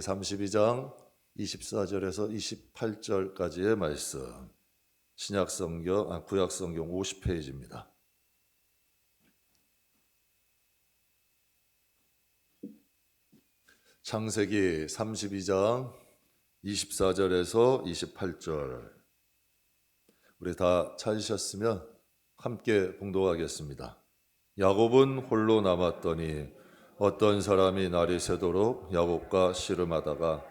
32장 24절에서 28절까지의 말씀, 구약성경 50페이지입니다. 창세기 32장 24절에서 28절, 우리 다 찾으셨으면 함께 봉독하겠습니다. 야곱은 홀로 남았더니 어떤 사람이 날이 새도록 야곱과 씨름하다가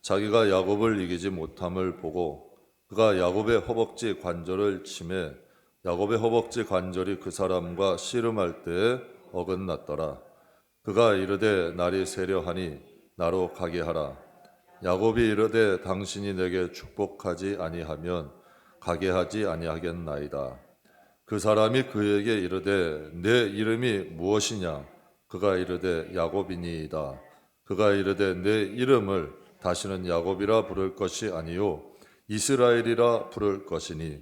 자기가 야곱을 이기지 못함을 보고 그가 야곱의 허벅지 관절을 치매 야곱의 허벅지 관절이 그 사람과 씨름할 때에 어긋났더라. 그가 이르되 날이 새려 하니 나로 가게 하라. 야곱이 이르되 당신이 내게 축복하지 아니하면 가게 하지 아니하겠나이다. 그 사람이 그에게 이르되 내 이름이 무엇이냐? 그가 이르되 야곱이니이다. 그가 이르되 내 이름을 다시는 야곱이라 부를 것이 아니요 이스라엘이라 부를 것이니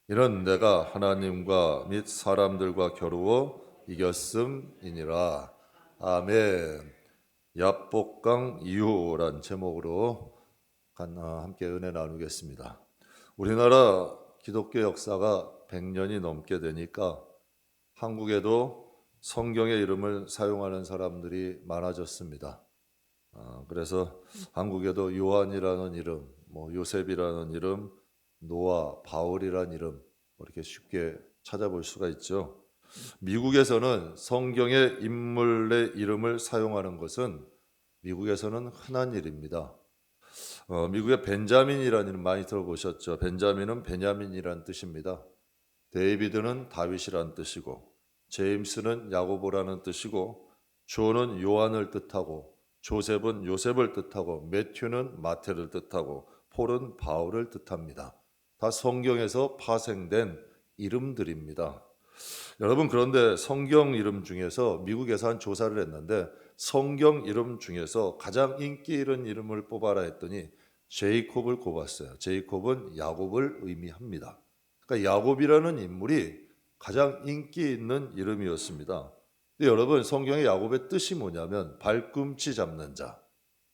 이는 내가 하나님과 및 사람들과 겨루어 이겼음이니라. 아멘. 야복강 이후란 제목으로 함께 은혜 나누겠습니다. 우리나라 기독교 역사가 100년이 넘게 되니까 한국에도 성경의 이름을 사용하는 사람들이 많아졌습니다. 그래서 한국에도 요한이라는 이름, 요셉이라는 이름, 노아, 바울이라는 이름 이렇게 쉽게 찾아볼 수가 있죠. 미국에서는 성경의 인물의 이름을 사용하는 것은 미국에서는 흔한 일입니다. 미국의 벤자민이라는 이름 많이 들어보셨죠? 벤자민은 베냐민이라는 뜻입니다. 데이비드는 다윗이라는 뜻이고, 제임스는 야고보라는 뜻이고, 존은 요한을 뜻하고, 조셉은 요셉을 뜻하고, 매튜는 마태를 뜻하고, 폴은 바울을 뜻합니다. 다 성경에서 파생된 이름들입니다. 여러분, 그런데 성경 이름 중에서 미국에서 한 조사를 했는데 성경 이름 중에서 가장 인기 있는 이름을 뽑아라 했더니 제이콥을 꼽았어요. 제이콥은 야곱을 의미합니다. 그러니까 야곱이라는 인물이 가장 인기 있는 이름이었습니다. 근데 여러분, 성경의 야곱의 뜻이 뭐냐면 발꿈치 잡는 자,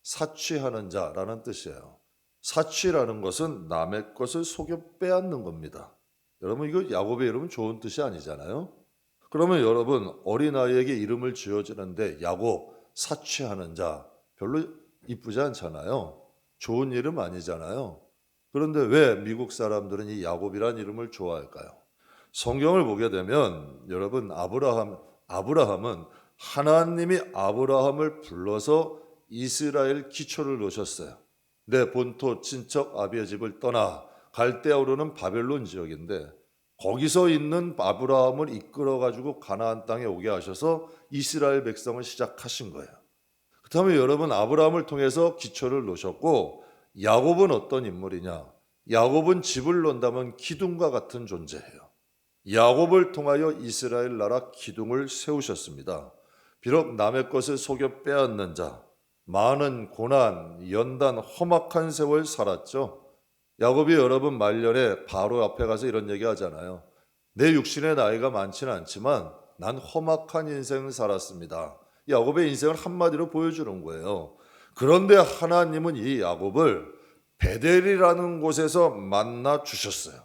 사취하는 자라는 뜻이에요. 사취라는 것은 남의 것을 속여 빼앗는 겁니다. 여러분, 이거 야곱의 이름은 좋은 뜻이 아니잖아요. 그러면 여러분, 어린아이에게 이름을 지어주는데 야곱, 사취하는 자, 별로 이쁘지 않잖아요. 좋은 이름 아니잖아요. 그런데 왜 미국 사람들은 이 야곱이라는 이름을 좋아할까요? 성경을 보게 되면 여러분, 아브라함은 하나님이 아브라함을 불러서 이스라엘 기초를 놓으셨어요. 내 본토 친척 아비의 집을 떠나 갈대아우르는 바벨론 지역인데 거기서 있는 아브라함을 이끌어가지고 가나안 땅에 오게 하셔서 이스라엘 백성을 시작하신 거예요. 그렇다면 여러분, 아브라함을 통해서 기초를 놓으셨고, 야곱은 어떤 인물이냐? 야곱은 집을 논다면 기둥과 같은 존재예요. 야곱을 통하여 이스라엘 나라 기둥을 세우셨습니다. 비록 남의 것을 속여 빼앗는 자, 많은 고난, 연단, 험악한 세월 살았죠. 야곱이 여러분 말년에 바로 앞에 가서 이런 얘기 하잖아요. 내 육신의 나이가 많지는 않지만 난 험악한 인생을 살았습니다. 야곱의 인생을 한마디로 보여주는 거예요. 그런데 하나님은 이 야곱을 베델이라는 곳에서 만나 주셨어요.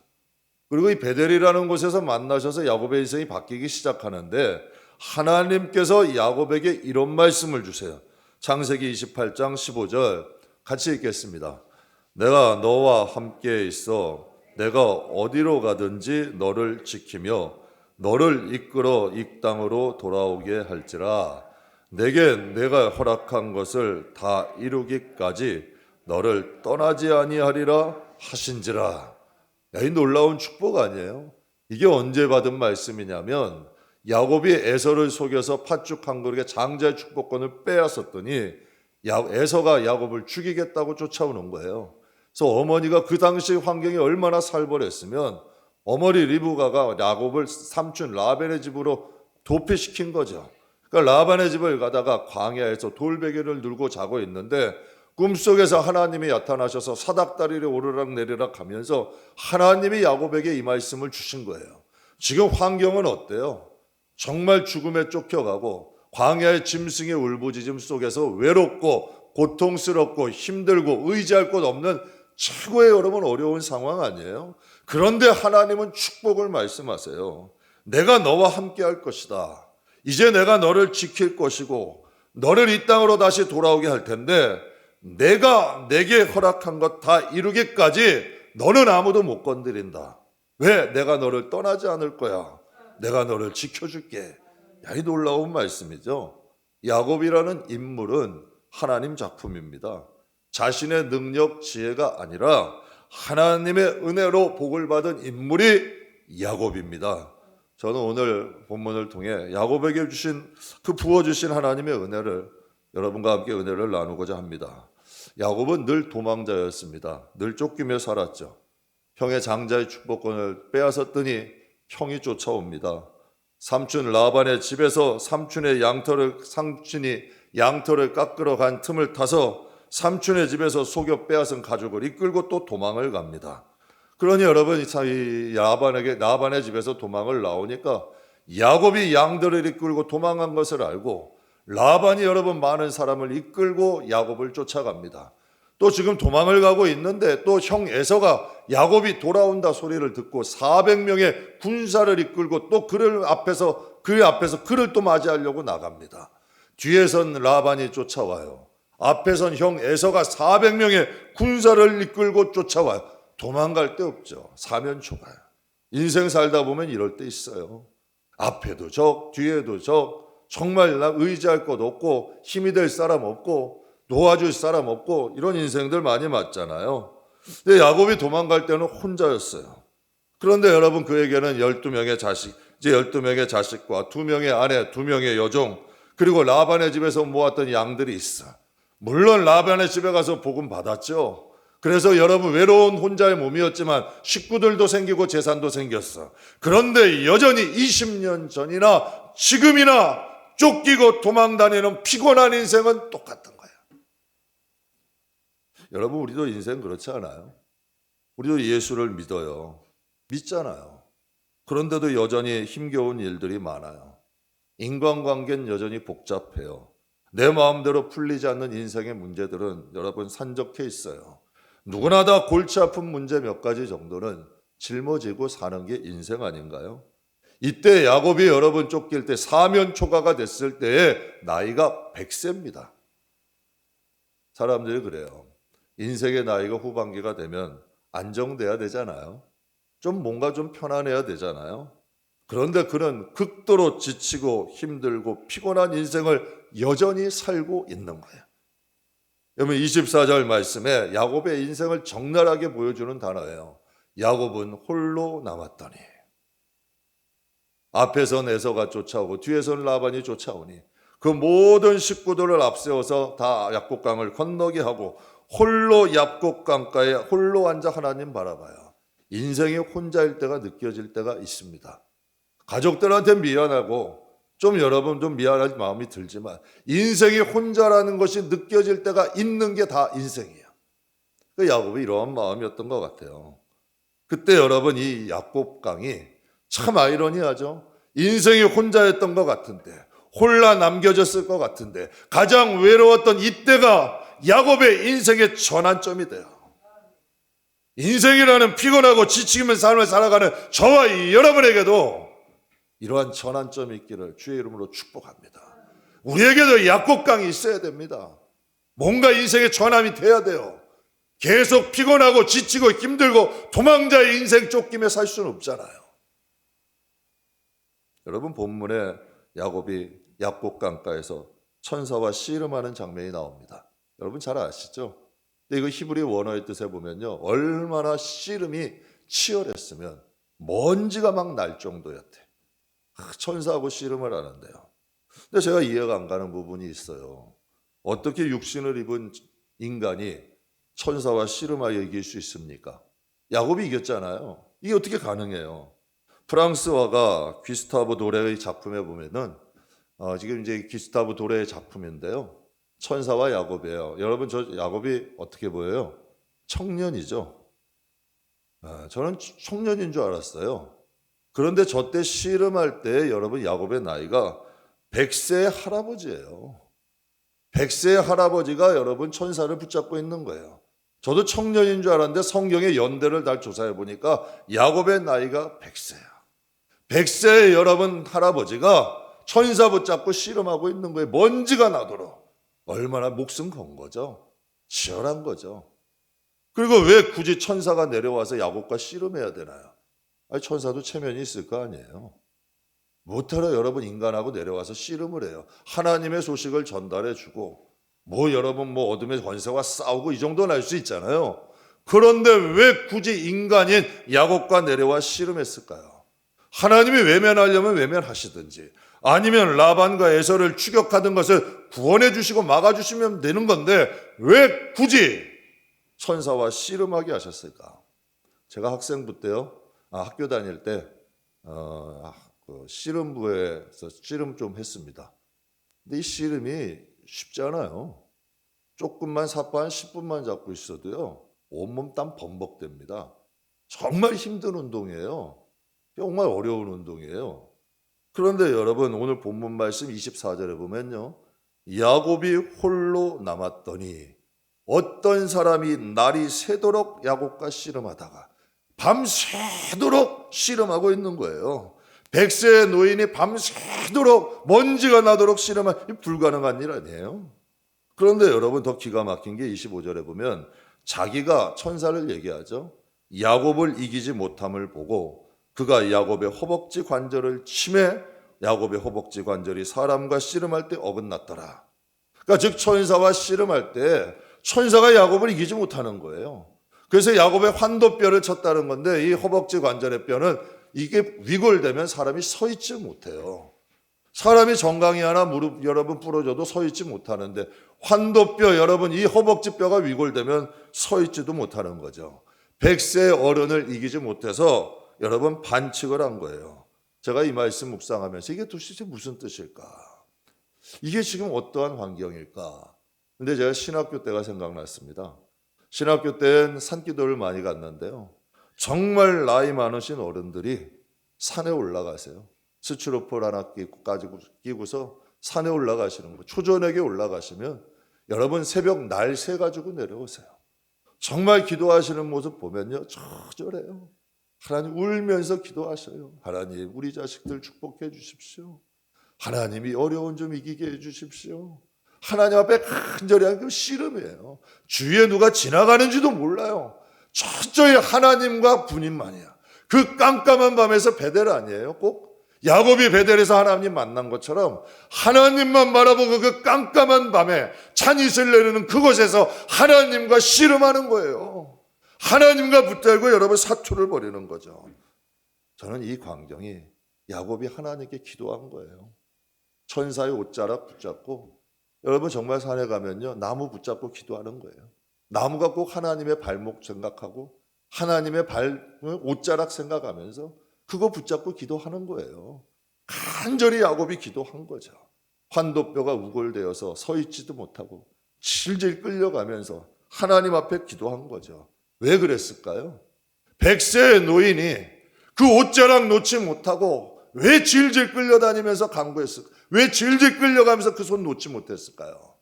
그리고 이 베델이라는 곳에서 만나셔서 야곱의 인생이 바뀌기 시작하는데 하나님께서 야곱에게 이런 말씀을 주세요. 창세기 28장 15절 같이 읽겠습니다. 내가 너와 함께 있어 내가 어디로 가든지 너를 지키며 너를 이끌어 이 땅으로 돌아오게 할지라. 내게 내가 허락한 것을 다 이루기까지 너를 떠나지 아니하리라 하신지라. 이 놀라운 축복 아니에요? 이게 언제 받은 말씀이냐면 야곱이 에서를 속여서 팥죽 한 그릇에 장자의 축복권을 빼앗았더니 에서가 야곱을 죽이겠다고 쫓아오는 거예요. 그래서 어머니가 그 당시 환경이 얼마나 살벌했으면 어머니 리브가가 야곱을 삼촌 라반의 집으로 도피시킨 거죠. 그러니까 라반의 집을 가다가 광야에서 돌베개를 들고 자고 있는데 꿈속에서 하나님이 나타나셔서 사닥다리를 오르락 내리락 하면서 하나님이 야곱에게 이 말씀을 주신 거예요. 지금 환경은 어때요? 정말 죽음에 쫓겨가고 광야의 짐승의 울부짖음 속에서 외롭고 고통스럽고 힘들고 의지할 곳 없는 최고의 여러분 어려운 상황 아니에요? 그런데 하나님은 축복을 말씀하세요. 내가 너와 함께 할 것이다. 이제 내가 너를 지킬 것이고 너를 이 땅으로 다시 돌아오게 할 텐데 내가 내게 허락한 것 다 이루기까지 너는 아무도 못 건드린다. 왜? 내가 너를 떠나지 않을 거야. 내가 너를 지켜줄게. 야, 이 놀라운 말씀이죠. 야곱이라는 인물은 하나님 작품입니다. 자신의 능력, 지혜가 아니라 하나님의 은혜로 복을 받은 인물이 야곱입니다. 저는 오늘 본문을 통해 야곱에게 주신 그 부어주신 하나님의 은혜를 여러분과 함께 은혜를 나누고자 합니다. 야곱은 늘 도망자였습니다. 늘 쫓기며 살았죠. 형의 장자의 축복권을 빼앗았더니 형이 쫓아옵니다. 삼촌 라반의 집에서 삼촌이 양털을 깎으러 간 틈을 타서 삼촌의 집에서 속여 빼앗은 가족을 이끌고 또 도망을 갑니다. 그러니 여러분, 이 라반의 집에서 도망을 나오니까 야곱이 양들을 이끌고 도망한 것을 알고 라반이 여러분 많은 사람을 이끌고 야곱을 쫓아갑니다. 또 지금 도망을 가고 있는데 또 형 에서가 야곱이 돌아온다 소리를 듣고 400명의 군사를 이끌고 또 그 앞에서 그를 또 맞이하려고 나갑니다. 뒤에선 라반이 쫓아와요. 앞에선 형 에서가 400명의 군사를 이끌고 쫓아와요. 도망갈 데 없죠. 사면초가요. 인생 살다 보면 이럴 때 있어요. 앞에도 적, 뒤에도 적, 정말 나 의지할 것 없고 힘이 될 사람 없고 도와줄 사람 없고 이런 인생들 많이 맞잖아요. 근데 야곱이 도망갈 때는 혼자였어요. 그런데 여러분, 그에게는 12명의 자식과 2명의 아내, 2명의 여종, 그리고 라반의 집에서 모았던 양들이 있어. 물론 라반의 집에 가서 복음 받았죠. 그래서 여러분, 외로운 혼자의 몸이었지만 식구들도 생기고 재산도 생겼어. 그런데 여전히 20년 전이나 지금이나 쫓기고 도망다니는 피곤한 인생은 똑같은 거예요. 여러분, 우리도 인생 그렇지 않아요? 우리도 예수를 믿어요. 믿잖아요. 그런데도 여전히 힘겨운 일들이 많아요. 인간관계는 여전히 복잡해요. 내 마음대로 풀리지 않는 인생의 문제들은 여러분 산적해 있어요. 누구나 다 골치 아픈 문제 몇 가지 정도는 짊어지고 사는 게 인생 아닌가요? 이때 야곱이 여러분 쫓길 때 사면초가가 됐을 때의 나이가 100세입니다. 사람들이 그래요. 인생의 나이가 후반기가 되면 안정돼야 되잖아요. 뭔가 좀 편안해야 되잖아요. 그런데 그는 극도로 지치고 힘들고 피곤한 인생을 여전히 살고 있는 거예요. 여러분, 24절 말씀에 야곱의 인생을 적나라하게 보여주는 단어예요. 야곱은 홀로 남았더니. 앞에선 에서가 쫓아오고 뒤에선 라반이 쫓아오니 그 모든 식구들을 앞세워서 다 약곡강을 건너게 하고 홀로 약곡강가에 홀로 앉아 하나님 바라봐요. 인생이 혼자일 때가 느껴질 때가 있습니다. 가족들한테 미안하고 여러분 좀 미안한 마음이 들지만 인생이 혼자라는 것이 느껴질 때가 있는 게 다 인생이에요. 그 야곱이 이러한 마음이었던 것 같아요. 그때 여러분, 이 약곡강이 참 아이러니하죠. 인생이 혼자였던 것 같은데, 홀라 남겨졌을 것 같은데, 가장 외로웠던 이때가 야곱의 인생의 전환점이 돼요. 인생이라는 피곤하고 지치기면 삶을 살아가는 저와 여러분에게도 이러한 전환점이 있기를 주의 이름으로 축복합니다. 우리에게도 약곡강이 있어야 됩니다. 뭔가 인생의 전환이 돼야 돼요. 계속 피곤하고 지치고 힘들고 도망자의 인생 쫓기며 살 수는 없잖아요. 여러분, 본문에 야곱이 약곡강가에서 천사와 씨름하는 장면이 나옵니다. 여러분 잘 아시죠? 근데 이거 히브리 원어의 뜻에 보면요, 얼마나 씨름이 치열했으면 먼지가 막 날 정도였대. 천사하고 씨름을 하는데요. 근데 제가 이해가 안 가는 부분이 있어요. 어떻게 육신을 입은 인간이 천사와 씨름하여 이길 수 있습니까? 야곱이 이겼잖아요. 이게 어떻게 가능해요? 프랑스화가 귀스타브 도레의 작품에 보면은 지금 이제 귀스타브 도레의 작품인데요. 천사와 야곱이에요. 여러분, 저 야곱이 어떻게 보여요? 청년이죠. 저는 청년인 줄 알았어요. 그런데 저 때 씨름할 때 여러분 야곱의 나이가 100세의 할아버지예요. 100세의 할아버지가 여러분 천사를 붙잡고 있는 거예요. 저도 청년인 줄 알았는데 성경의 연대를 다 조사해 보니까 야곱의 나이가 100세야. 100세의 여러분 할아버지가 천사 붙잡고 씨름하고 있는 거예요. 먼지가 나도록. 얼마나 목숨 건 거죠. 치열한 거죠. 그리고 왜 굳이 천사가 내려와서 야곱과 씨름해야 되나요? 아니, 천사도 체면이 있을 거 아니에요. 못하러 여러분 인간하고 내려와서 씨름을 해요. 하나님의 소식을 전달해 주고 여러분 어둠의 권세와 싸우고 이 정도는 할 수 있잖아요. 그런데 왜 굳이 인간인 야곱과 내려와 씨름했을까요? 하나님이 외면하려면 외면하시든지 아니면 라반과 에서를 추격하던 것을 구원해 주시고 막아 주시면 되는 건데 왜 굳이 천사와 씨름하게 하셨을까? 제가 학생부 때요, 학교 다닐 때 씨름부에서 씨름 좀 했습니다. 근데 이 씨름이 쉽지 않아요. 조금만 사파 한 10분만 잡고 있어도요, 온몸 땀 범벅됩니다. 정말 힘든 운동이에요. 정말 어려운 운동이에요. 그런데 여러분, 오늘 본문 말씀 24절에 보면요, 야곱이 홀로 남았더니 어떤 사람이 날이 새도록 야곱과 씨름하다가 밤새도록 씨름하고 있는 거예요. 100세의 노인이 밤새도록 먼지가 나도록 씨름하면 불가능한 일 아니에요. 그런데 여러분, 더 기가 막힌 게 25절에 보면 자기가 천사를 얘기하죠. 야곱을 이기지 못함을 보고 그가 야곱의 허벅지 관절을 치매 야곱의 허벅지 관절이 사람과 씨름할 때 어긋났더라. 그러니까 즉 천사와 씨름할 때 천사가 야곱을 이기지 못하는 거예요. 그래서 야곱의 환도뼈를 쳤다는 건데 이 허벅지 관절의 뼈는 이게 위골되면 사람이 서 있지 못해요. 사람이 정강이 하나 무릎 여러분 부러져도 서 있지 못하는데 환도뼈 여러분 이 허벅지 뼈가 위골되면 서 있지도 못하는 거죠. 100세의 어른을 이기지 못해서 여러분 반칙을 한 거예요. 제가 이 말씀 묵상하면서 이게 도대체 무슨 뜻일까? 이게 지금 어떠한 환경일까? 근데 제가 신학교 때가 생각났습니다. 신학교 때는 산기도를 많이 갔는데요. 정말 나이 많으신 어른들이 산에 올라가세요. 스티로폼 하나 끼고서 산에 올라가시는 거예요. 초저녁에 올라가시면 여러분 새벽 날 새 가지고 내려오세요. 정말 기도하시는 모습 보면요, 처절해요. 하나님 울면서 기도하셔요. 하나님 우리 자식들 축복해 주십시오. 하나님이 어려운 좀 이기게 해 주십시오. 하나님 앞에 간절히 하는 그 씨름이에요. 주위에 누가 지나가는지도 몰라요. 철저히 하나님과 분인만이야. 그 깜깜한 밤에서 베델 아니에요? 꼭 야곱이 베델에서 하나님 만난 것처럼 하나님만 바라보고 그 깜깜한 밤에 찬이슬 내리는 그곳에서 하나님과 씨름하는 거예요. 하나님과 붙들고 여러분 사투를 벌이는 거죠. 저는 이 광경이 야곱이 하나님께 기도한 거예요. 천사의 옷자락 붙잡고 여러분 정말 산에 가면요 나무 붙잡고 기도하는 거예요. 나무가 꼭 하나님의 발목 생각하고 하나님의 옷자락 생각하면서 그거 붙잡고 기도하는 거예요. 간절히 야곱이 기도한 거죠. 환도뼈가 우골되어서 서 있지도 못하고 질질 끌려가면서 하나님 앞에 기도한 거죠. 왜 그랬을까요? 100세의 노인이 그 옷자락 놓지 못하고 왜 질질 끌려다니면서 간구했을까? 왜 질질 끌려가면서 그 손 놓지 못했을까요?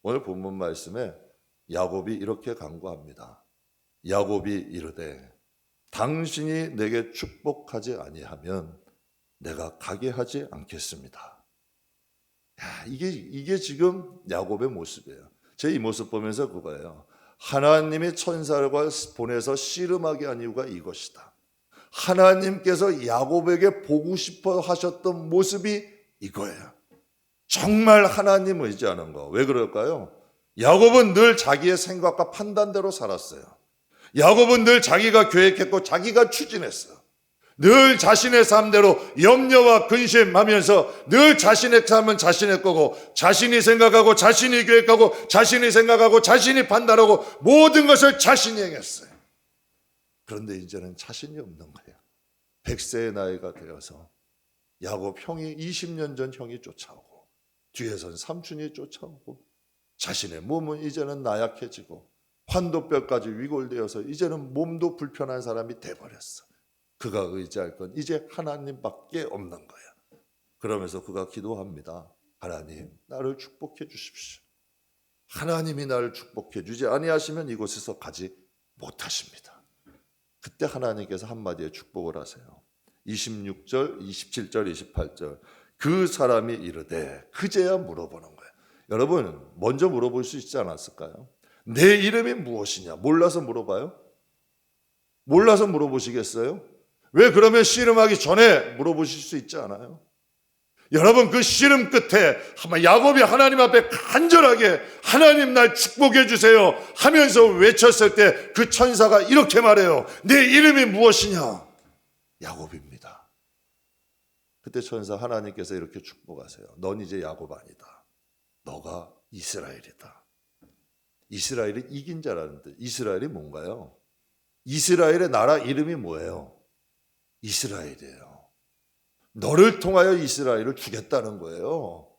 오늘 본문 말씀에 야곱이 이렇게 간구합니다. 야곱이 이르되 당신이 내게 축복하지 아니하면 내가 가게 하지 않겠습니다. 이게 지금 야곱의 모습이에요. 제 이 모습 보면서 그거예요. 하나님이 천사를 보내서 씨름하게 한 이유가 이것이다. 하나님께서 야곱에게 보고 싶어 하셨던 모습이 이거예요. 정말 하나님 의지하는 거. 왜 그럴까요? 야곱은 늘 자기의 생각과 판단대로 살았어요. 야곱은 늘 자기가 계획했고 자기가 추진했어요. 늘 자신의 삶대로 염려와 근심하면서 늘 자신의 삶은 자신의 거고 자신이 생각하고 자신이 계획하고 자신이 생각하고 자신이 판단하고 모든 것을 자신이 행했어요. 그런데 이제는 자신이 없는 거예요. 100세의 나이가 되어서 야곱 형이 20년 전 형이 쫓아오고 뒤에선 삼촌이 쫓아오고 자신의 몸은 이제는 나약해지고 환도뼈까지 위골되어서 이제는 몸도 불편한 사람이 돼버렸어. 그가 의지할 건 이제 하나님밖에 없는 거야. 그러면서 그가 기도합니다. 하나님 나를 축복해 주십시오. 하나님이 나를 축복해 주지 아니하시면 이곳에서 가지 못하십니다. 그때 하나님께서 한마디에 축복을 하세요. 26절, 27절, 28절. 그 사람이 이르되, 그제야 물어보는 거예요. 여러분, 먼저 물어볼 수 있지 않았을까요? 내 이름이 무엇이냐? 몰라서 물어봐요? 몰라서 물어보시겠어요? 왜 그러면 씨름하기 전에 물어보실 수 있지 않아요? 여러분, 그 씨름 끝에 야곱이 하나님 앞에 간절하게 하나님 날 축복해 주세요 하면서 외쳤을 때 그 천사가 이렇게 말해요. 내 이름이 무엇이냐? 야곱입니다. 그때 천사 하나님께서 이렇게 축복하세요. 넌 이제 야곱 아니다. 너가 이스라엘이다. 이스라엘이 이긴 자라는 뜻. 이스라엘이 뭔가요? 이스라엘의 나라 이름이 뭐예요? 이스라엘이에요. 너를 통하여 이스라엘을 주겠다는 거예요.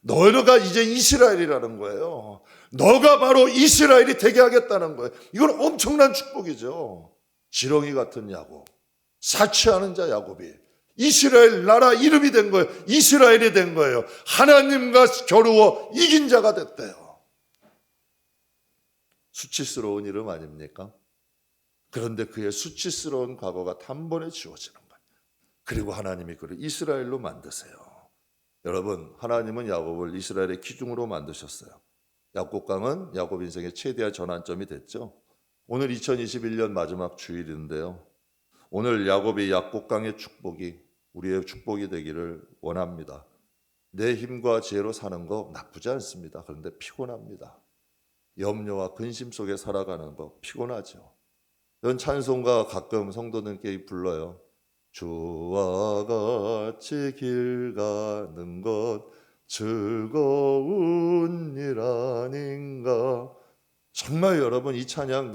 너가 이제 이스라엘이라는 거예요. 너가 바로 이스라엘이 되게 하겠다는 거예요. 이건 엄청난 축복이죠. 지렁이 같은 야곱, 사치하는 자 야곱이 이스라엘 나라 이름이 된 거예요. 이스라엘이 된 거예요. 하나님과 겨루어 이긴 자가 됐대요. 수치스러운 이름 아닙니까? 그런데 그의 수치스러운 과거가 단번에 지워지는 거예요. 그리고 하나님이 그를 이스라엘로 만드세요. 여러분, 하나님은 야곱을 이스라엘의 기둥으로 만드셨어요. 약곡강은 야곱 인생의 최대한 전환점이 됐죠. 오늘 2021년 마지막 주일인데요. 오늘 야곱의 약곡강의 축복이 우리의 축복이 되기를 원합니다. 내 힘과 지혜로 사는 거 나쁘지 않습니다. 그런데 피곤합니다. 염려와 근심 속에 살아가는 거 피곤하죠. 이런 찬송가 가끔 성도님께 불러요. 주와 같이 길 가는 것 즐거운 일 아닌가. 정말 여러분, 이 찬양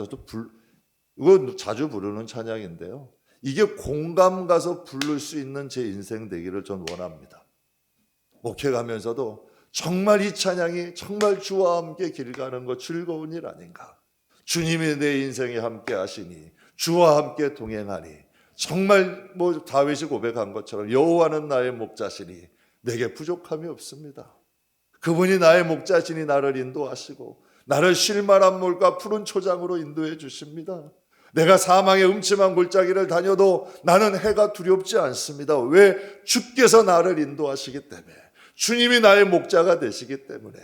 이거 자주 부르는 찬양인데요. 이게 공감 가서 부를 수 있는 제 인생 되기를 전 원합니다. 목회 가면서도 정말 이 찬양이 정말 주와 함께 길 가는 것 즐거운 일 아닌가. 주님이 내 인생에 함께 하시니 주와 함께 동행하니 정말 다윗이 고백한 것처럼 여호와는 나의 목자시니 내게 부족함이 없습니다. 그분이 나의 목자시니 나를 인도하시고 나를 쉴 만한 물과 푸른 초장으로 인도해 주십니다. 내가 사망의 음침한 골짜기를 다녀도 나는 해가 두렵지 않습니다. 왜? 주께서 나를 인도하시기 때문에, 주님이 나의 목자가 되시기 때문에.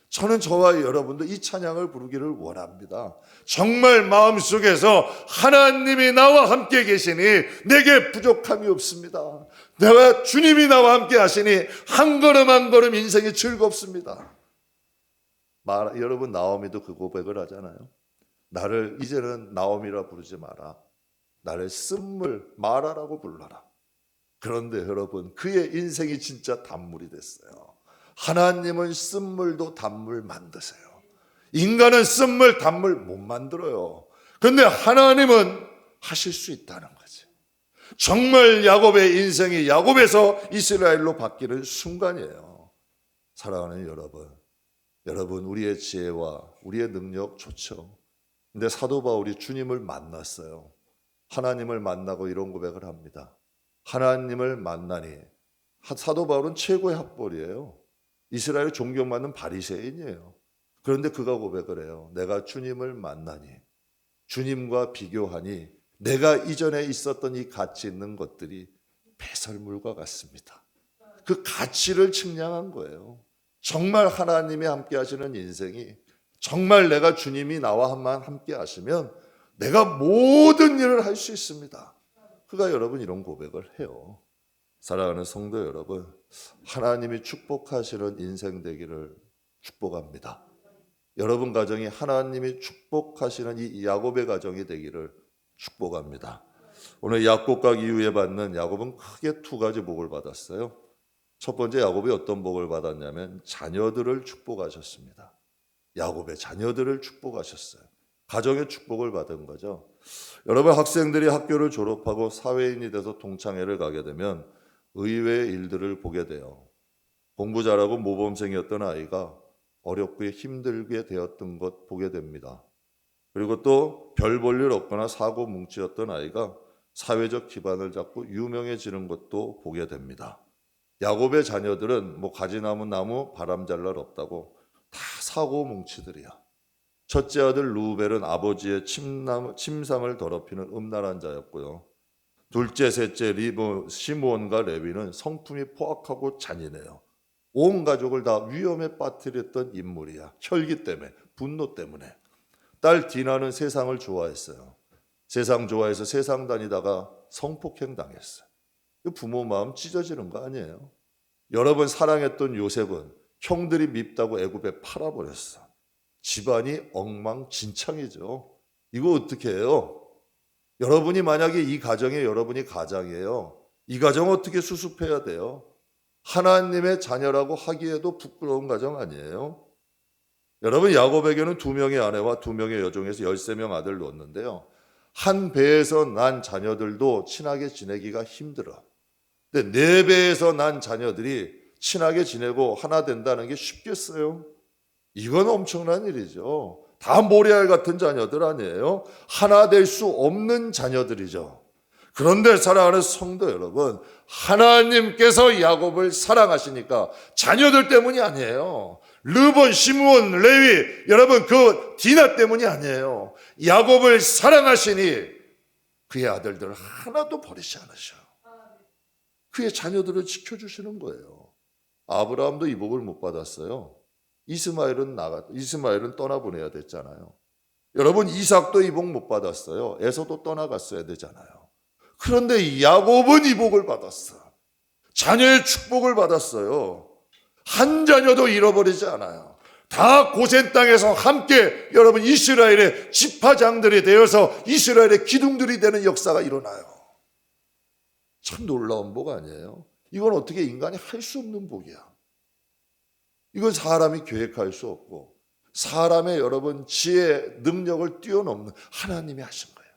저는 저와 여러분도 이 찬양을 부르기를 원합니다. 정말 마음속에서 하나님이 나와 함께 계시니 내게 부족함이 없습니다. 내가 주님이 나와 함께 하시니 한 걸음 한 걸음 인생이 즐겁습니다. 여러분, 나오미도 그 고백을 하잖아요. 나를 이제는 나오미라 부르지 마라. 나를 쓴물 마라라고 불러라. 그런데 여러분, 그의 인생이 진짜 단물이 됐어요. 하나님은 쓴물도 단물 만드세요. 인간은 쓴물, 단물 못 만들어요. 그런데 하나님은 하실 수 있다는 거지. 정말 야곱의 인생이 야곱에서 이스라엘로 바뀌는 순간이에요. 사랑하는 여러분, 우리의 지혜와 우리의 능력 좋죠. 근데 사도 바울이 주님을 만났어요. 하나님을 만나고 이런 고백을 합니다. 하나님을 만나니, 사도 바울은 최고의 학벌이에요. 이스라엘 존경받는 바리새인이에요. 그런데 그가 고백을 해요. 내가 주님을 만나니, 주님과 비교하니 내가 이전에 있었던 이 가치 있는 것들이 배설물과 같습니다. 그 가치를 측량한 거예요. 정말 하나님이 함께 하시는 인생이, 정말 내가 주님이 나와 함께 하시면 내가 모든 일을 할 수 있습니다. 그가 여러분 이런 고백을 해요. 사랑하는 성도 여러분, 하나님이 축복하시는 인생 되기를 축복합니다. 여러분 가정이 하나님이 축복하시는 이 야곱의 가정이 되기를 축복합니다. 오늘 약곡각 이후에 받는 야곱은 크게 두 가지 복을 받았어요. 첫 번째, 야곱이 어떤 복을 받았냐면 자녀들을 축복하셨습니다. 야곱의 자녀들을 축복하셨어요. 가정의 축복을 받은 거죠. 여러분, 학생들이 학교를 졸업하고 사회인이 돼서 동창회를 가게 되면 의외의 일들을 보게 돼요. 공부 잘하고 모범생이었던 아이가 어렵고 힘들게 되었던 것 보게 됩니다. 그리고 또 별 볼 일 없거나 사고 뭉치였던 아이가 사회적 기반을 잡고 유명해지는 것도 보게 됩니다. 야곱의 자녀들은 가지나무 나무 바람 잘 날 없다고 다 사고 뭉치들이야. 첫째 아들 루벨은 아버지의 침상을 더럽히는 음란한 자였고요. 둘째, 셋째 시므온과 레위는 성품이 포악하고 잔인해요. 온 가족을 다 위험에 빠뜨렸던 인물이야. 혈기 때문에, 분노 때문에. 딸 디나는 세상을 좋아했어요. 세상 좋아해서 세상 다니다가 성폭행 당했어요. 부모 마음 찢어지는 거 아니에요? 여러분 사랑했던 요셉은 형들이 밉다고 애굽에 팔아버렸어. 집안이 엉망진창이죠. 이거 어떻게 해요? 여러분이 만약에 이 가정에 여러분이 가장이에요. 이 가정 어떻게 수습해야 돼요? 하나님의 자녀라고 하기에도 부끄러운 가정 아니에요? 여러분 야곱에게는 2명의 아내와 2명의 여종에서 13명 아들을 놓았는데요. 한 배에서 난 자녀들도 친하게 지내기가 힘들어. 근데 4배에서 난 자녀들이 친하게 지내고 하나 된다는 게 쉽겠어요? 이건 엄청난 일이죠. 다 모래알 같은 자녀들 아니에요? 하나 될 수 없는 자녀들이죠. 그런데 사랑하는 성도 여러분, 하나님께서 야곱을 사랑하시니까 자녀들 때문이 아니에요. 르본, 시므온, 레위, 여러분 그 디나 때문이 아니에요. 야곱을 사랑하시니 그의 아들들을 하나도 버리지 않으셔요. 그의 자녀들을 지켜주시는 거예요. 아브라함도 이 복을 못 받았어요. 이스마엘은 떠나보내야 됐잖아요. 여러분 이삭도 이 복 못 받았어요. 에서도 떠나갔어야 되잖아요. 그런데 야곱은 이 복을 받았어. 자녀의 축복을 받았어요. 한 자녀도 잃어버리지 않아요. 다 고센 땅에서 함께 여러분 이스라엘의 지파장들이 되어서 이스라엘의 기둥들이 되는 역사가 일어나요. 참 놀라운 복 아니에요? 이건 어떻게 인간이 할 수 없는 복이야. 이건 사람이 계획할 수 없고 사람의 여러분 지혜, 능력을 뛰어넘는 하나님이 하신 거예요.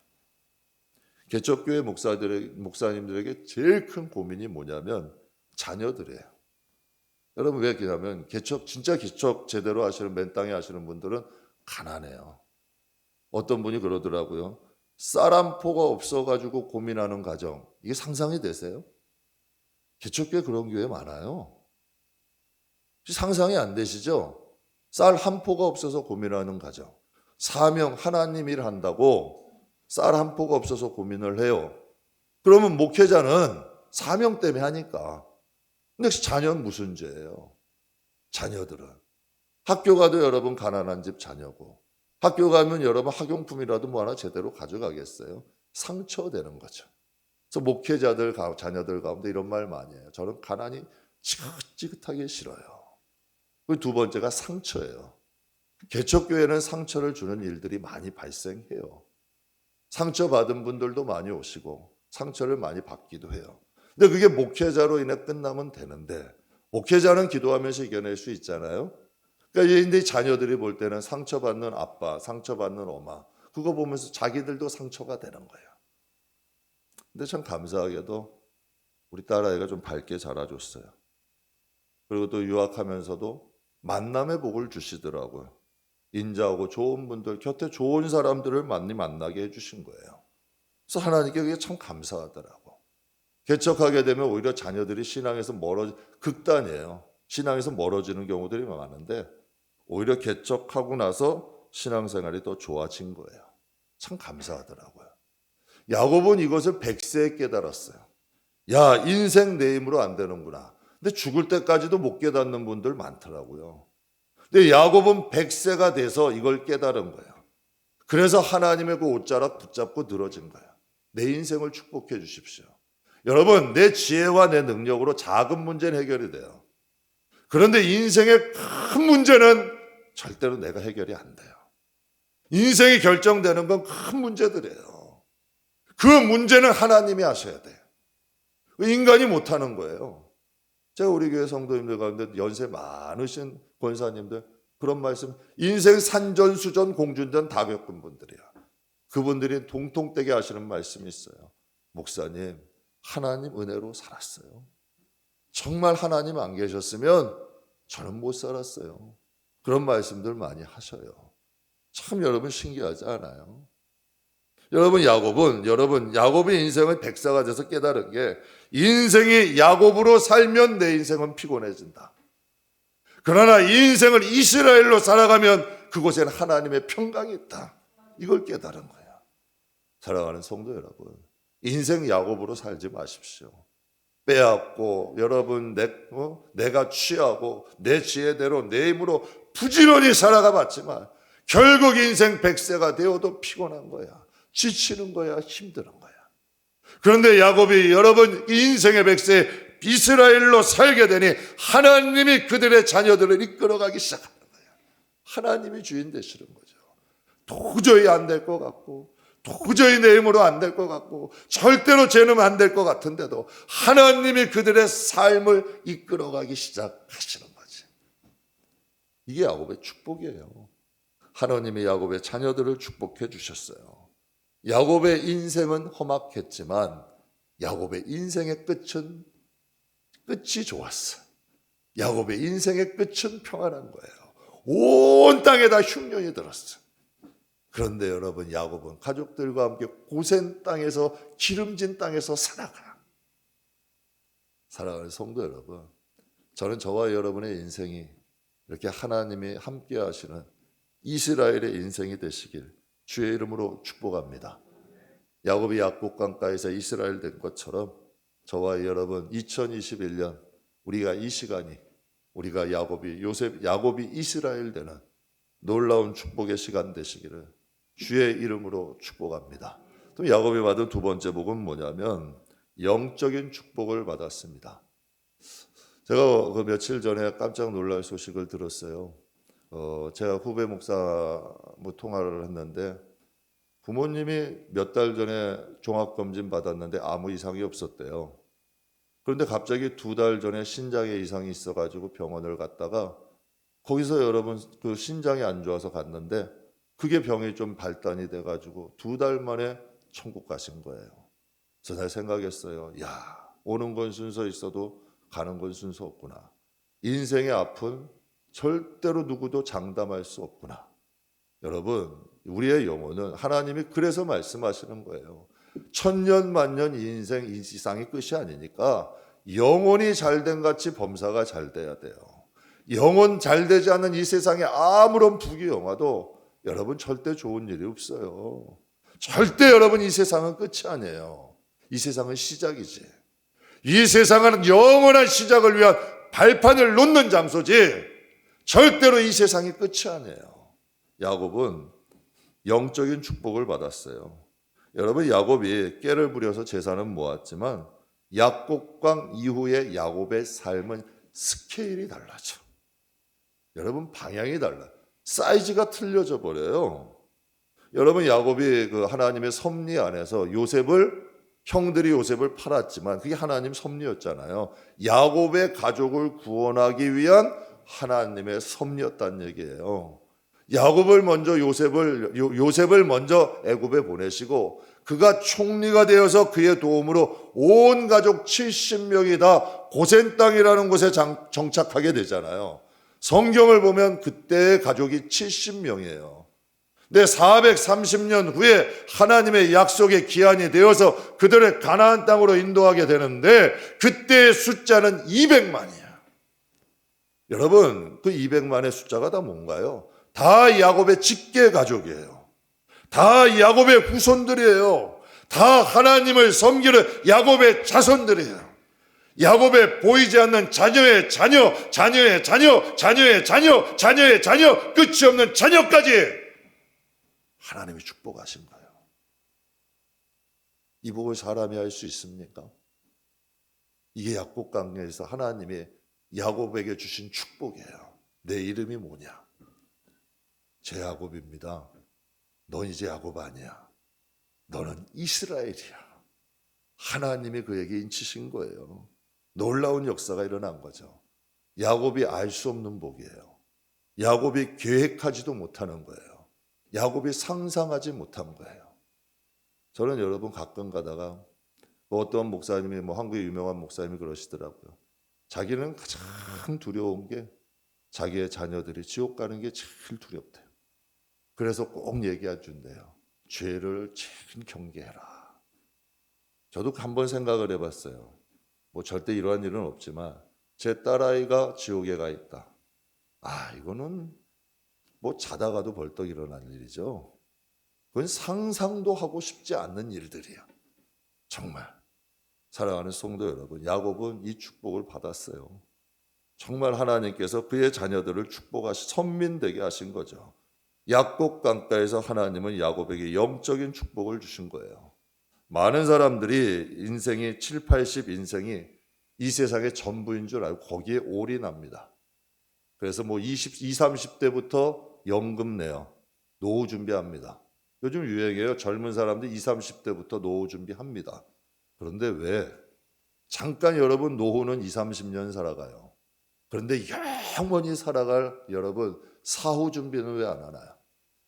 개척교회 목사님들에게 제일 큰 고민이 뭐냐면 자녀들이에요. 여러분 왜 그러냐면 진짜 개척 제대로 하시는 맨 땅에 하시는 분들은 가난해요. 어떤 분이 그러더라고요. 쌀 한 포가 없어가지고 고민하는 가정, 이게 상상이 되세요? 개척교회 그런 교회 많아요. 상상이 안 되시죠? 쌀 한 포가 없어서 고민하는 가정. 사명 하나님 일 한다고 쌀 한 포가 없어서 고민을 해요. 그러면 목회자는 사명 때문에 하니까. 근데 자녀는 무슨 죄예요? 자녀들은. 학교 가도 여러분 가난한 집 자녀고 학교 가면 여러분 학용품이라도 뭐 하나 제대로 가져가겠어요? 상처되는 거죠. 그래서 목회자들, 자녀들 가운데 이런 말 많이 해요. 저는 가난이 지긋지긋하게 싫어요. 그 두 번째가 상처예요. 개척교회는 상처를 주는 일들이 많이 발생해요. 상처받은 분들도 많이 오시고 상처를 많이 받기도 해요. 근데 그게 목회자로 인해 끝나면 되는데 목회자는 기도하면서 이겨낼 수 있잖아요. 그러니까 근데 자녀들이 볼 때는 상처받는 아빠, 상처받는 엄마 그거 보면서 자기들도 상처가 되는 거예요. 근데 참 감사하게도 우리 딸아이가 좀 밝게 자라줬어요. 그리고 또 유학하면서도 만남의 복을 주시더라고요. 인자하고 좋은 분들, 곁에 좋은 사람들을 많이 만나게 해주신 거예요. 그래서 하나님께 그게 참 감사하더라고. 개척하게 되면 오히려 자녀들이 신앙에서 극단이에요. 신앙에서 멀어지는 경우들이 많은데 오히려 개척하고 나서 신앙생활이 더 좋아진 거예요. 참 감사하더라고요. 야곱은 이것을 100세에 깨달았어요. 야, 인생 내 힘으로 안 되는구나. 근데 죽을 때까지도 못 깨닫는 분들 많더라고요. 근데 야곱은 100세가 돼서 이걸 깨달은 거예요. 그래서 하나님의 그 옷자락 붙잡고 늘어진 거예요. 내 인생을 축복해 주십시오. 여러분, 내 지혜와 내 능력으로 작은 문제는 해결이 돼요. 그런데 인생의 큰 문제는 절대로 내가 해결이 안 돼요. 인생이 결정되는 건 큰 문제들이에요. 그 문제는 하나님이 하셔야 돼요. 인간이 못하는 거예요. 제가 우리 교회 성도님들 가운데 연세 많으신 권사님들 그런 말씀, 인생 산전수전 공준전 다 겪은 분들이야. 그분들이 동통되게 하시는 말씀이 있어요. 목사님, 하나님 은혜로 살았어요. 정말 하나님 안 계셨으면 저는 못 살았어요. 그런 말씀들 많이 하셔요. 참 여러분 신기하지 않아요? 여러분 야곱의 인생은 백사가 돼서 깨달은 게 인생이 야곱으로 살면 내 인생은 피곤해진다. 그러나 이 인생을 이스라엘로 살아가면 그곳에는 하나님의 평강이 있다. 이걸 깨달은 거야. 사랑하는 성도 여러분, 인생 야곱으로 살지 마십시오. 빼앗고 여러분 내가 취하고 내 지혜대로 내 힘으로 부지런히 살아가 봤지만 결국 인생 100세가 되어도 피곤한 거야. 지치는 거야. 힘드는 거야. 그런데 야곱이 여러분 인생의 100세 이스라엘로 살게 되니 하나님이 그들의 자녀들을 이끌어가기 시작하는 거야. 하나님이 주인 되시는 거죠. 도저히 안 될 것 같고 도저히 내 힘으로 안 될 것 같고 절대로 죄는 안 될 것 같은데도 하나님이 그들의 삶을 이끌어가기 시작하시는 거지. 이게 야곱의 축복이에요. 하나님이 야곱의 자녀들을 축복해 주셨어요. 야곱의 인생은 험악했지만 야곱의 인생의 끝이 좋았어. 야곱의 인생의 끝은 평안한 거예요. 온 땅에다 흉년이 들었어. 그런데 여러분 야곱은 가족들과 함께 고센 땅에서 기름진 땅에서 살아가. 사랑하는 성도 여러분, 저는 저와 여러분의 인생이 이렇게 하나님이 함께 하시는 이스라엘의 인생이 되시길 주의 이름으로 축복합니다. 야곱이 약곡강가에서 이스라엘 된 것처럼 저와 여러분 2021년 우리가 이 시간이 우리가 야곱이 이스라엘 되는 놀라운 축복의 시간 되시기를 주의 이름으로 축복합니다. 또 야곱이 받은 두 번째 복은 뭐냐면 영적인 축복을 받았습니다. 제가 그 며칠 전에 깜짝 놀랄 소식을 들었어요. 제가 후배 목사 통화를 했는데 부모님이 몇 달 전에 종합검진 받았는데 아무 이상이 없었대요. 그런데 갑자기 2달 전에 신장에 이상이 있어가지고 병원을 갔다가 거기서 여러분 그 신장이 안 좋아서 갔는데 그게 병이 좀 발단이 돼가지고 2달 만에 천국 가신 거예요. 그래서 잘 생각했어요. 야, 오는 건 순서 있어도 가는 건 순서 없구나. 인생의 아픔 절대로 누구도 장담할 수 없구나. 여러분, 우리의 영혼은 하나님이 그래서 말씀하시는 거예요. 천년 만년 이 인생 이 세상이 끝이 아니니까 영혼이 잘된 같이 범사가 잘 돼야 돼요. 영혼 잘 되지 않는 이 세상에 아무런 부귀영화도 여러분 절대 좋은 일이 없어요. 절대 여러분 이 세상은 끝이 아니에요. 이 세상은 시작이지. 이 세상은 영원한 시작을 위한 발판을 놓는 장소지 절대로 이 세상이 끝이 아니에요. 야곱은 영적인 축복을 받았어요. 여러분 야곱이 깨를 부려서 재산은 모았지만 약곡강 이후의 야곱의 삶은 스케일이 달라져. 여러분 방향이 달라. 사이즈가 틀려져 버려요. 여러분 야곱이 그 하나님의 섭리 안에서 형들이 요셉을 팔았지만 그게 하나님 섭리였잖아요. 야곱의 가족을 구원하기 위한 하나님의 섭리였다는 얘기예요. 요셉을 먼저 애굽에 보내시고 그가 총리가 되어서 그의 도움으로 온 가족 70명이 다 고센 땅이라는 곳에 정착하게 되잖아요. 성경을 보면 그때의 가족이 70명이에요. 근데 430년 후에 하나님의 약속의 기한이 되어서 그들을 가나안 땅으로 인도하게 되는데 그때의 숫자는 200만이에요. 여러분 그 200만의 숫자가 다 뭔가요? 다 야곱의 직계 가족이에요. 다 야곱의 후손들이에요. 다 하나님을 섬기는 야곱의 자손들이에요. 야곱의 보이지 않는 자녀의 자녀, 자녀의 자녀, 자녀의 자녀, 자녀의 자녀, 끝이 없는 자녀까지 하나님이 축복하신 거예요. 이 복을 사람이 할 수 있습니까? 이게 약곡강에서 하나님이 야곱에게 주신 축복이에요. 내 이름이 뭐냐? 제 야곱입니다. 넌 이제 야곱 아니야. 너는 이스라엘이야. 하나님이 그에게 인치신 거예요. 놀라운 역사가 일어난 거죠. 야곱이 알 수 없는 복이에요. 야곱이 계획하지도 못하는 거예요. 야곱이 상상하지 못한 거예요. 저는 여러분 가끔 가다가 어떤 목사님이 한국의 유명한 목사님이 그러시더라고요. 자기는 가장 두려운 게 자기의 자녀들이 지옥 가는 게 제일 두렵대요. 그래서 꼭 얘기해 준대요. 죄를 제일 경계해라. 저도 한번 생각을 해봤어요. 절대 이러한 일은 없지만 제 딸아이가 지옥에 가 있다. 이거는 뭐 자다가도 벌떡 일어날 일이죠. 그건 상상도 하고 싶지 않는 일들이야. 정말. 사랑하는 성도 여러분, 야곱은 이 축복을 받았어요. 정말 하나님께서 그의 자녀들을 축복하시 선민되게 하신 거죠. 약곡 강가에서 하나님은 야곱에게 영적인 축복을 주신 거예요. 많은 사람들이 인생이 7, 80 인생이 이 세상의 전부인 줄 알고 거기에 올인합니다. 그래서 뭐 20, 30대부터 연금 내요. 노후 준비합니다. 요즘 유행이에요. 젊은 사람들 20, 30대부터 노후 준비합니다. 그런데 왜? 잠깐 여러분 노후는 20, 30년 살아가요. 그런데 영원히 살아갈 여러분 사후 준비는 왜 안 하나요?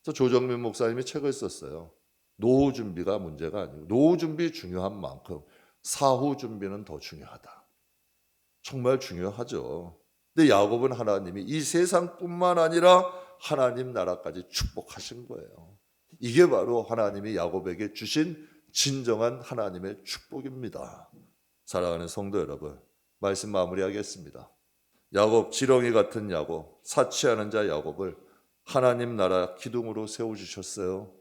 그래서 조정민 목사님이 책을 썼어요. 노후 준비가 문제가 아니고 노후 준비 중요한 만큼 사후 준비는 더 중요하다. 정말 중요하죠. 근데 야곱은 하나님이 이 세상뿐만 아니라 하나님 나라까지 축복하신 거예요. 이게 바로 하나님이 야곱에게 주신 진정한 하나님의 축복입니다. 사랑하는 성도 여러분, 말씀 마무리하겠습니다. 야곱, 지렁이 같은 야곱, 사치하는 자 야곱을 하나님 나라 기둥으로 세워주셨어요.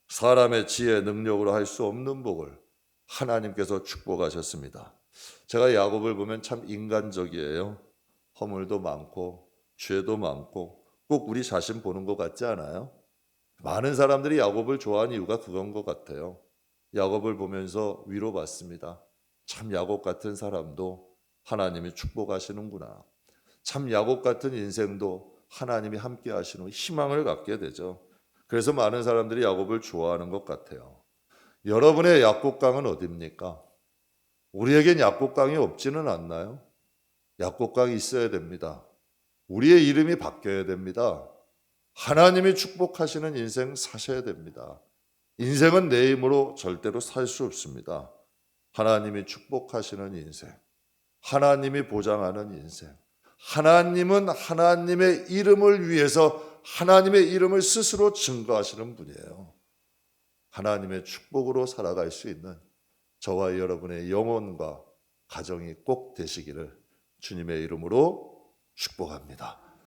사람의 지혜, 능력으로 할 수 없는 복을 하나님께서 축복하셨습니다. 제가 야곱을 보면 참 인간적이에요. 허물도 많고 죄도 많고 꼭 우리 자신 보는 것 같지 않아요? 많은 사람들이 야곱을 좋아하는 이유가 그건 것 같아요. 야곱을 보면서 위로받습니다. 참 야곱 같은 사람도 하나님이 축복하시는구나. 참 야곱 같은 인생도 하나님이 함께 하시는 희망을 갖게 되죠. 그래서 많은 사람들이 야곱을 좋아하는 것 같아요. 여러분의 약곡강은 어디입니까? 우리에겐 약곡강이 없지는 않나요? 약곡강이 있어야 됩니다. 우리의 이름이 바뀌어야 됩니다. 하나님이 축복하시는 인생 사셔야 됩니다. 인생은 내 힘으로 절대로 살 수 없습니다. 하나님이 축복하시는 인생, 하나님이 보장하는 인생, 하나님은 하나님의 이름을 위해서 하나님의 이름을 스스로 증거하시는 분이에요. 하나님의 축복으로 살아갈 수 있는 저와 여러분의 영혼과 가정이 꼭 되시기를 주님의 이름으로 축복합니다.